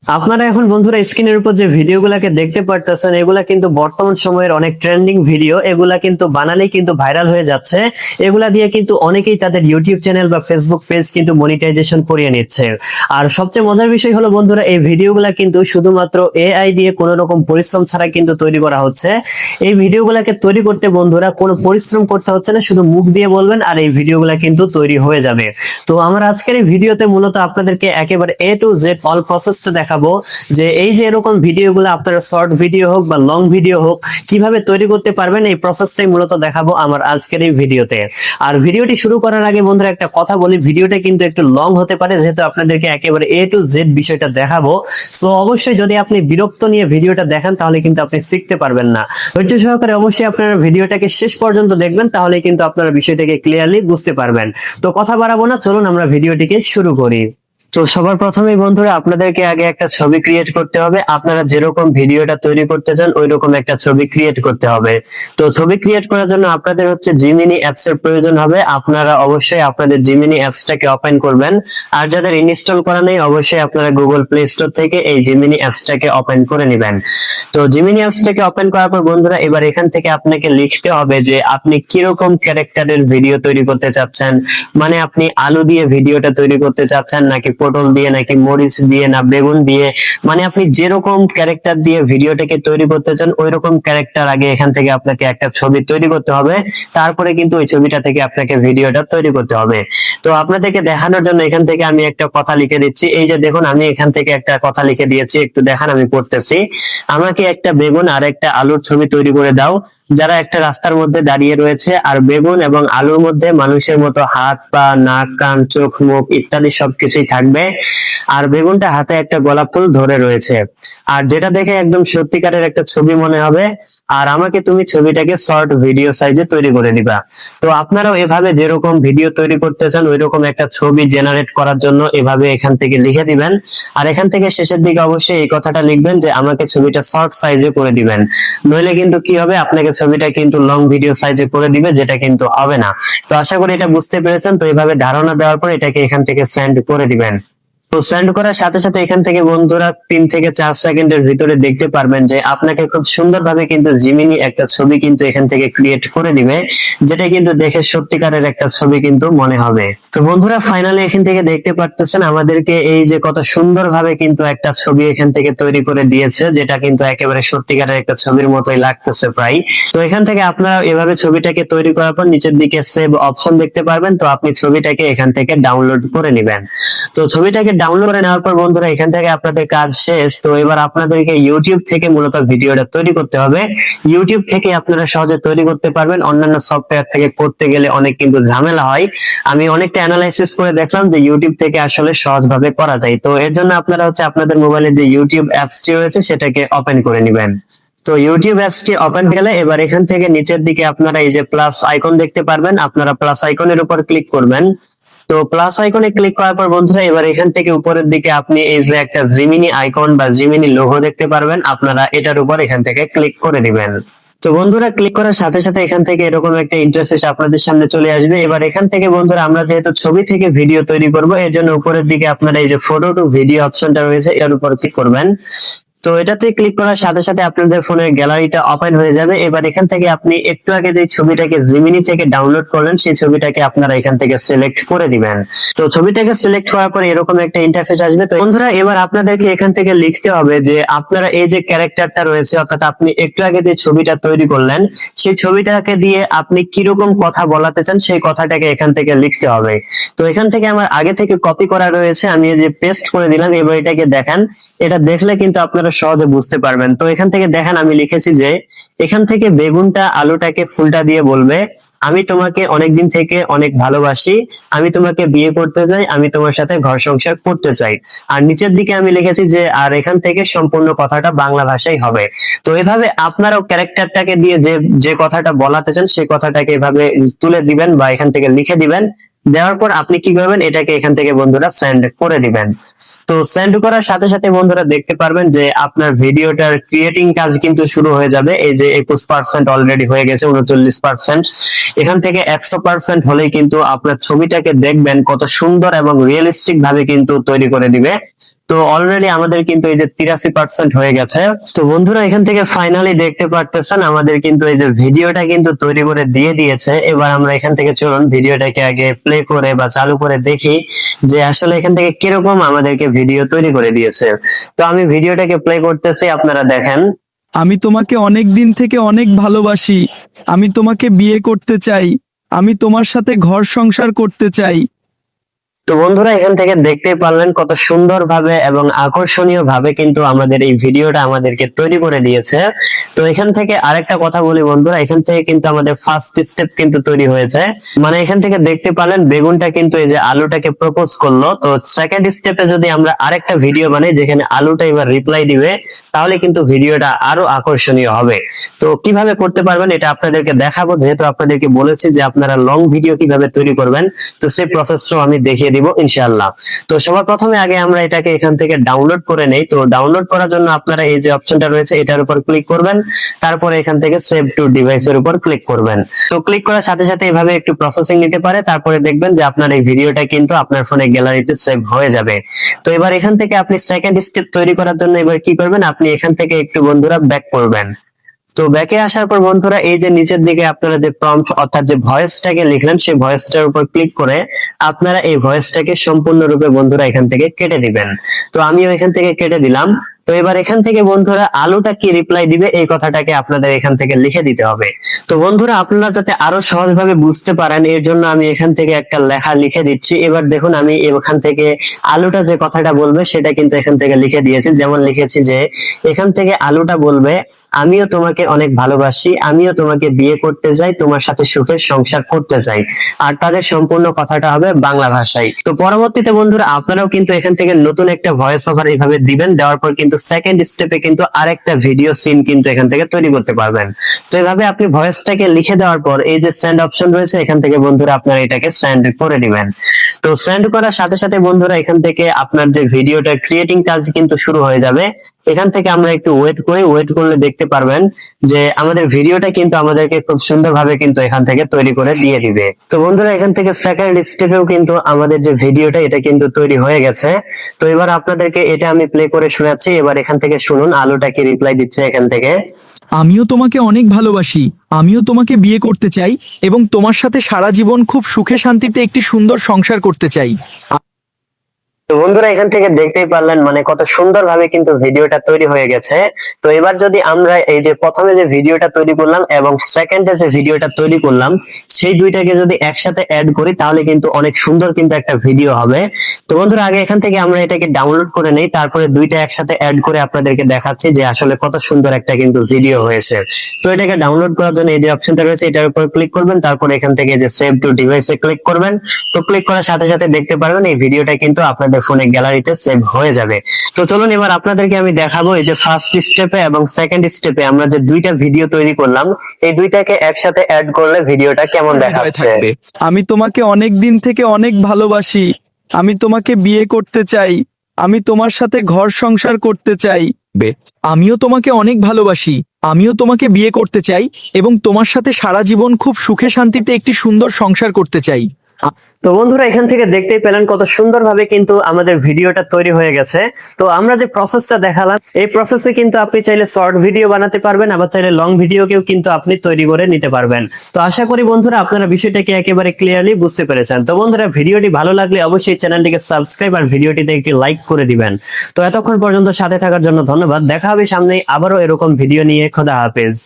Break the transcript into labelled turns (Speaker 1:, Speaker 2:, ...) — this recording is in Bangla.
Speaker 1: আপনারা এখন বন্ধুরা স্ক্রিনের উপর যে ভিডিওগুলোকে দেখতে পারতেছেন এগুলা কিন্তু বর্তমান সময়ের অনেক ট্রেন্ডিং ভিডিও। এগুলা কিন্তু বানালেই কিন্তু ভাইরাল হয়ে যাচ্ছে। এগুলা দিয়ে কিন্তু অনেকেই তাদের ইউটিউব চ্যানেল বা ফেসবুক পেজ কিন্তু মনিটাইজেশন করিয়ে নিচ্ছে। আর সবচেয়ে মজার বিষয় হলো বন্ধুরা, এই ভিডিওগুলা কিন্তু শুধুমাত্র এআই দিয়ে কোনো রকম পরিশ্রম ছাড়া কিন্তু তৈরি করা হচ্ছে। এই ভিডিওগুলোকে তৈরি করতে বন্ধুরা কোনো পরিশ্রম করতে হচ্ছে না, শুধু মুখ দিয়ে বলবেন আর এই ভিডিওগুলা কিন্তু তৈরি হয়ে যাবে। তো আমরা আজকের এই ভিডিওতে মূলত আপনাদেরকে একেবারে এ টু জেড অল প্রসেসটা দেখাবো যে এই যে এরকম ভিডিওগুলো আপনারা শর্ট ভিডিও হোক বা লং ভিডিও হোক কিভাবে তৈরি করতে পারবেন, এই প্রসেসটাই মূলত দেখাবো আমার আজকের এই ভিডিওতে। আর ভিডিওটি শুরু করার আগে বন্ধুরা একটা কথা বলি, ভিডিওটা কিন্তু একটু লং হতে পারে যেহেতু আপনাদেরকে একেবারে এ টু জেড বিষয়টা দেখাবো। সো অবশ্যই যদি আপনি বিরক্ত নিয়ে ভিডিওটা দেখেন তাহলে কিন্তু আপনি শিখতে পারবেন না। ধৈর্য সহকারে অবশ্যই আপনারা ভিডিওটাকে শেষ পর্যন্ত দেখবেন, তাহলে কিন্তু আপনারা বিষয়টাকে ক্লিয়ারলি বুঝতে পারবেন। তো কথা বাড়াবো না, চলুন আমরা ভিডিওটিকে শুরু করি। তো সবার প্রথমেই বন্ধুরা আপনাদেরকে আগে একটা ছবি ক্রিয়েট করতে হবে। আপনারা যেরকম ভিডিওটা তৈরি করতে চান ওই রকম একটা ছবি ক্রিয়েট করতে হবে। তো ছবি ক্রিয়েট করার জন্য আপনাদের হচ্ছে জিমিনি অ্যাপস এর প্রয়োজন হবে। আপনারা অবশ্যই আপনাদের জিমিনি অ্যাপসটাকে ওপেন করবেন। আর যাদের ইনস্টল করা নেই অবশ্যই আপনারা গুগল প্লে স্টোর থেকে এই জিমিনি অ্যাপসটাকে ওপেন করে নেবেন। তো জিমিনি অ্যাপসটাকে ওপেন করার পর বন্ধুরা এবার এখান থেকে আপনাকে লিখতে হবে যে আপনি কিরকম ক্যারেক্টারের ভিডিও তৈরি করতে চাচ্ছেন। মানে আপনি আলু দিয়ে ভিডিওটা তৈরি করতে চাচ্ছেন, নাকি পটল দিয়ে, নাকি মরিচ দিয়ে, না বেগুন দিয়ে, মানে আপনি যেরকম ক্যারেক্টার দিয়ে ভিডিওটাকে তৈরি করতে চান ওই রকম ক্যারেক্টার আগে এখান থেকে আপনাকে একটা ছবি তৈরি করতে হবে। তারপরে কিন্তু ওই ছবিটা থেকে আপনাকে ভিডিওটা তৈরি করতে হবে। তো আপনাদেরকে দেখানোর জন্য এখান থেকে আমি একটা কথা লিখে দিচ্ছি। এই যে দেখুন আমি এখান থেকে একটা কথা লিখে দিয়েছি, একটু দেখান, আমি পড়তেছি। আমাকে একটা বেগুন আর একটা আলুর ছবি তৈরি করে দাও, যারা একটা রাস্তার মধ্যে দাঁড়িয়ে রয়েছে আর বেগুন এবং আলুর মধ্যে মানুষের মতো হাত, পা, নাক, কান, চোখ, মুখ ইত্যাদি সবকিছুই থাকবে। আর বেগুনটা হাতে একটা গোলাপ ফুল ধরে রয়েছে। আর যেটা দেখে একদম সত্যিকারের একটা ছবি মনে হবে। আর আমাকে তুমি ছবিটাকে শর্ট ভিডিও সাইজে তৈরি করে দিবা। তো আপনারাও এভাবে যেরকম ভিডিও তৈরি করতে চান ওই রকম একটা ছবি জেনারেট করার জন্য এভাবে এখান থেকে লিখে দিবেন। আর এখান থেকে শেষের দিকে অবশ্যই এই কথাটা লিখবেন যে আমাকে ছবিটা শর্ট সাইজে করে দিবেন। নইলে কিন্তু কি হবে, আপনাকে ছবিটা কিন্তু লং ভিডিও সাইজে করে দিবে, যেটা কিন্তু হবে না। তো আশা করি এটা বুঝতে পেরেছেন। তো এইভাবে ধারণা দেওয়ার পর এটাকে এখান থেকে সেন্ড করে দিবেন। তো সেন্ড করার সাথে সাথে এখান থেকে বন্ধুরা 3 থেকে 4 সেকেন্ডের ভিতরে দেখতে পারবেন যে আপনাকে খুব সুন্দরভাবে কিন্তু জিমিনি একটা ছবি কিন্তু এখান থেকে ক্রিয়েট করে দিবে, যেটা কিন্তু দেখে সত্যিকারের একটা ছবি কিন্তু মনে হবে। তো বন্ধুরা ফাইনালি এখান থেকে দেখতে পারতেছেন আমাদেরকে এই যে কত সুন্দরভাবে কিন্তু একটা ছবি এখান থেকে তৈরি করে দিয়েছে, যেটা কিন্তু একেবারে সত্যিকারের একটা ছবির মতোই লাগতেছে প্রায়। তো এখান থেকে আপনারা এভাবে ছবিটাকে তৈরি করার পর নিচের দিকে সেভ অপশন দেখতে পারবেন। তো আপনি ছবিটাকে এখান থেকে ডাউনলোড করে নেবেন। তো ছবিটাকে ডাউনলোড করে নেওয়ার পর বন্ধুরা এখান থেকে আপনাদের কাজ শেষ। তো এবার আপনাদেরকে ইউটিউব থেকে মূলত ভিডিওটা তৈরি করতে হবে। ইউটিউব থেকে আপনারা সহজে তৈরি করতে পারবেন, অন্যান্য সফটওয়্যার থেকে করতে গেলে অনেক কিন্তু ঝামেলা হয়। আমি অনেকটা অ্যানালাইসিস করে দেখলাম যে ইউটিউব থেকে আসলে সহজভাবে করা যায়। তো এর জন্য আপনারা হচ্ছে আপনাদের মোবাইলে যে ইউটিউব অ্যাপসটি রয়েছে সেটাকে ওপেন করে নেবেন। তো ইউটিউব অ্যাপসটি ওপেন গেলে এবার এখান থেকে নিচের দিকে আপনারা এই যে প্লাস আইকন দেখতে পারবেন, আপনারা প্লাস আইকনের উপর ক্লিক করবেন। তো প্লাস আইকনে ক্লিক করার পর বন্ধুরা এবার এখান থেকে উপরের দিকে আপনি এই যে একটা জিমিনি আইকন বা জিমিনি লোগো দেখতে পারবেন, আপনারা এটার উপর এখান থেকে ক্লিক করে দিবেন। তো বন্ধুরা ক্লিক করার সাথে সাথে এখান থেকে এরকম একটা ইন্টারফেস আপনাদের সামনে চলে আসবে। এবার এখান থেকে বন্ধুরা আমরা যেহেতু ছবি থেকে ভিডিও তৈরি করব এর জন্য উপরের দিকে আপনারা এই যে ফটো টু ভিডিও অপশনটা রয়েছে এটার উপর ক্লিক করবেন। তো এটাতে ক্লিক করার সাথে সাথে আপনাদের ফোনের গ্যালারিটা ওপেন হয়ে যাবে। এবার এখান থেকে আপনি একটু আগে যে ছবিটাকে জিমিনি থেকে ডাউনলোড করলেন সেই ছবিটাকে আপনারা এখান থেকে সিলেক্ট করে দিবেন। তো ছবিটাকে সিলেক্ট করার পরে এরকম একটা ইন্টারফেস আসবে। তো বন্ধুরা এবার আপনাদেরকে এখান থেকে লিখতে হবে যে আপনারা এই যে ক্যারেক্টারটা রয়েছে, অর্থাৎ আপনি একটু আগে যে ছবিটা তৈরি করলেন সেই ছবিটাকে দিয়ে আপনি কিরকম কথা বলাতে চান সেই কথাটাকে এখান থেকে লিখতে হবে। তো এখান থেকে আমার আগে থেকে কপি করা রয়েছে, আমি এই যে পেস্ট করে দিলাম। এবার এটাকে দেখেন, এটা দেখলে কিন্তু আপনারা সহজে বুঝতে পারবেন। তো এখান থেকে দেখেন আমি লিখেছি যে এখান থেকে বেগুনটা আলুটাকে ফুলটা দিয়ে বলবে, আমি তোমাকে অনেকদিন থেকে অনেক ভালোবাসি, আমি তোমাকে বিয়ে করতে চাই, আমি তোমার সাথে ঘর সংসার করতে চাই। আর নিচের দিকে আমি লিখেছি যে আর এখান থেকে সম্পূর্ণ কথাটা বাংলা ভাষায় হবে। তো এভাবে আপনারাও ক্যারেক্টারটাকে দিয়ে যে যে কথাটা বলাতে চান সেই কথাটাকে এভাবে তুলে দিবেন বা এখান থেকে লিখে দিবেন। দেওয়ার পর আপনি কি করবেন, এটাকে এখান থেকে বন্ধুরা সেন্ড করে দিবেন। তো সেন্ড করার সাথে সাথে বন্ধুরা দেখতে পারবেন যে আপনার ভিডিওটার ক্রিয়েটিং কাজ কিন্তু শুরু হয়ে যাবে। এই যে 21% অলরেডি হয়ে গেছে, 39%। এখান থেকে 100% হলেই কিন্তু আপনার ছবিটাকে দেখবেন কত সুন্দর এবং রিয়েলিস্টিক ভাবে কিন্তু তৈরি করে দিবে। তো অলরেডি আমাদের কিন্তু এই যে 83% হয়ে গেছে। তো বন্ধুরা এখান থেকে ফাইনালি দেখতে পারতেছেন আমাদের কিন্তু এই যে ভিডিওটা কিন্তু তৈরি করে দিয়ে দিয়েছে। এবার আমরা এখান থেকে চলুন ভিডিওটাকে আগে প্লে করে বা চালু করে দেখি যে আসলে এখান থেকে কিরকম আমাদেরকে ভিডিও তৈরি করে দিয়েছে। তো আমি ভিডিওটাকে প্লে করতেছি, আপনারা দেখেন।
Speaker 2: আমি তোমাকে অনেক দিন থেকে অনেক ভালোবাসি। আমি তোমাকে বিয়ে করতে চাই। আমি তোমার সাথে ঘর সংসার করতে চাই।
Speaker 1: তো বন্ধুরা এখান থেকে দেখতেই পারলেন কত সুন্দর ভাবে এবং আকর্ষণীয় ভাবে কিন্তু আমাদের এই ভিডিওটা আমাদেরকে তৈরি করে দিয়েছে। তো এখান থেকে আরেকটা কথা বলি বন্ধুরা, এখান থেকে কিন্তু আমাদের ফার্স্ট স্টেপ কিন্তু তৈরি হয়েছে। মানে এখান থেকে দেখতে পারলেন বেগুনটা কিন্তু এই যে আলুটাকে প্রপোজ করলো। তো সেকেন্ড স্টেপে যদি আমরা আরেকটা ভিডিও বানাই যেখানে আলুটা এবার রিপ্লাই দিবে, তাহলে কিন্তু ভিডিওটা আরো আকর্ষণীয় হবে। তো কিভাবে করতে পারবেন এটা আপনাদেরকে দেখাবো, যেহেতু আপনাদেরকে বলেছি যে আপনারা লং ভিডিও কিভাবে তৈরি করবেন। তো সেই প্রসেসটাও আমি দেখিয়ে দিব ইনশাআল্লাহ। তো সবার প্রথমে আগে আমরা এটাকে এখান থেকে ডাউনলোড করে নেই। তো ডাউনলোড করার জন্য আপনারা এই যে অপশনটা রয়েছে এটার উপর ক্লিক করবেন, তারপরে এখান থেকে সেভ টু ডিভাইসের উপর ক্লিক করবেন। তো ক্লিক করার সাথে সাথে এভাবে একটু প্রসেসিং নিতে পারে, তারপরে দেখবেন যে আপনার এই ভিডিওটা কিন্তু আপনার ফোনে গ্যালারিতে সেভ হয়ে যাবে। তো এবার এখান থেকে আপনি সেকেন্ড স্টেপ তৈরি করার জন্য এবার কি করবেন, আপনি এখান থেকে একটু বন্ধুরা ব্যাক করবেন। তো ব্যাকে আসার পর বন্ধুরা এই যে নিচের দিকে আপনারা যে প্রম্পট অর্থাৎ যে ভয়েসটাকে লিখলেন সেই ভয়েসটার উপর ক্লিক করে আপনারা এই ভয়েসটাকে সম্পূর্ণরূপে বন্ধুরা এখান থেকে কেটে দিবেন। তো আমিও এখান থেকে কেটে দিলাম। তো এবার এখান থেকে বন্ধুরা আলুটা কি রিপ্লাই দিবে এই কথাটাকে আপনাদের এখান থেকে লিখে দিতে হবে। তো বন্ধুরা আপনারা যাতে আরো সহজভাবে বুঝতে পারেন এর জন্য আমি এখান থেকে একটা লেখা লিখে দিচ্ছি। এবার দেখুন আমি এখান থেকে আলুটা যে কথাটা বলবে সেটা কিন্তু এখান থেকে লিখে দিয়েছি। যেমন লিখেছি যে এখান থেকে আলুটা বলবে, আমিও তোমাকে অনেক ভালোবাসি, আমিও তোমাকে বিয়ে করতে চাই, তোমার সাথে সুখের সংসার করতে চাই। আর তাদের সম্পূর্ণ কথাটা হবে বাংলা ভাষায়। তো পরবর্তীতে বন্ধুরা আপনারাও কিন্তু এখান থেকে নতুন একটা ভয়েস ওভার এইভাবে দিবেন, দেওয়ার পর কিন্তু সেকেন্ড স্টেপে কিন্তু আরেকটা ভিডিও সিন কিন্তু এখান থেকে তৈরি করতে পারবেন। তো এইভাবে আপনি ভয়েসটাকে লিখে দেওয়ার পর এই যে সেন্ড অপশন রয়েছে এখান থেকে বন্ধুরা আপনারা এটাকে সেন্ড করে দিবেন। তো সেন্ড করার সাথে সাথে বন্ধুরা এখান থেকে আপনার যে ভিডিওটা ক্রিয়েটিং কাজ কিন্তু শুরু হয়ে যাবে। এখান থেকে আমরা একটু ওয়েট করি, ওয়েট করলে দেখতে পারবেন যে আমাদের ভিডিওটা কিন্তু আমাদেরকে খুব সুন্দরভাবে কিন্তু এখান থেকে তৈরি করে দিয়ে দিবে। তো বন্ধুরা এখান থেকে সেকেন্ড স্টেপেও কিন্তু আমাদের যে ভিডিওটা এটা কিন্তু তৈরি হয়ে গেছে। তো এবার আপনাদেরকে এটা আমি প্লে করে শোনাচ্ছি, এবার এখান থেকে শুনুন আলুটা কি রিপ্লাই দিচ্ছে এখান থেকে।
Speaker 2: আমিও তোমাকে অনেক ভালোবাসি। আমিও তোমাকে বিয়ে করতে চাই এবং তোমার সাথে সারা জীবন খুব সুখে শান্তিতে একটি সুন্দর সংসার করতে চাই।
Speaker 1: তো বন্ধুরা এখান থেকে দেখতেই পারলেন মানে কত সুন্দরভাবে কিন্তু ভিডিওটা তৈরি হয়ে গেছে। তো এবার যদি আমরা এই যে প্রথমে যে ভিডিওটা তৈরি করলাম এবং সেকেন্ডে যে ভিডিওটা তৈরি করলাম সেই দুইটাকে যদি একসাথে অ্যাড করি তাহলে কিন্তু অনেক সুন্দর কিন্তু একটা ভিডিও হবে। তো বন্ধুরা আগে এখান থেকে আমরা এটাকে ডাউনলোড করে নেই, তারপরে দুইটা একসাথে অ্যাড করে আপনাদেরকে দেখাচ্ছি যে আসলে কত সুন্দর একটা কিন্তু ভিডিও হয়েছে। তো এটাকে ডাউনলোড করার জন্য এই যে অপশনটা রয়েছে এটার উপর ক্লিক করবেন, তারপরে এখান থেকে যে সেভ টু ডিভাইসে ক্লিক করবেন। তো ক্লিক করার সাথে সাথে দেখতে পারবেন এই ভিডিওটা কিন্তু আপনাদের ফোনে গ্যালারিতে সেভ হয়ে যাবে। তো চলুন এবার আপনাদেরকে আমি দেখাবো এই যে ফার্স্ট স্টেপে এবং সেকেন্ড স্টেপে আমরা যে দুইটা ভিডিও তৈরি করলাম এই দুইটাকে একসাথে অ্যাড করলে ভিডিওটা কেমন দেখাচ্ছে।
Speaker 2: আমি তোমাকে অনেক দিন থেকে অনেক ভালোবাসি। আমি তোমাকে বিয়ে করতে চাই। আমি তোমার সাথে ঘর সংসার করতে চাই। আমিও তোমাকে অনেক ভালোবাসি। আমিও তোমাকে বিয়ে করতে চাই এবং তোমার সাথে সারা জীবন খুব সুখে শান্তিতে একটি সুন্দর সংসার করতে চাই।
Speaker 1: তো বন্ধুরা এখান থেকে দেখতেই পেলেন কত সুন্দরভাবে কিন্তু আমাদের ভিডিওটা তৈরি হয়ে গেছে। তো আমরা যে প্রসেসটা দেখালাম এই প্রসেসে কিন্তু আপনি চাইলে শর্ট ভিডিও বানাতে পারবেন, আবার চাইলে লং ভিডিওকেও কিন্তু আপনি তৈরি করে নিতে পারবেন। তো আশা করি বন্ধুরা আপনারা বিষয়টাকে একেবারে ক্লিয়ারলি বুঝতে পেরেছেন। তো বন্ধুরা ভিডিওটি ভালো লাগলে অবশ্যই চ্যানেলটিকে সাবস্ক্রাইব আর ভিডিওটিতে একটি লাইক করে দিবেন। তো এতক্ষণ পর্যন্ত সাথে থাকার জন্য ধন্যবাদ। দেখা হবে সামনে আবারও এরকম ভিডিও নিয়ে। খোদা হাফেজ।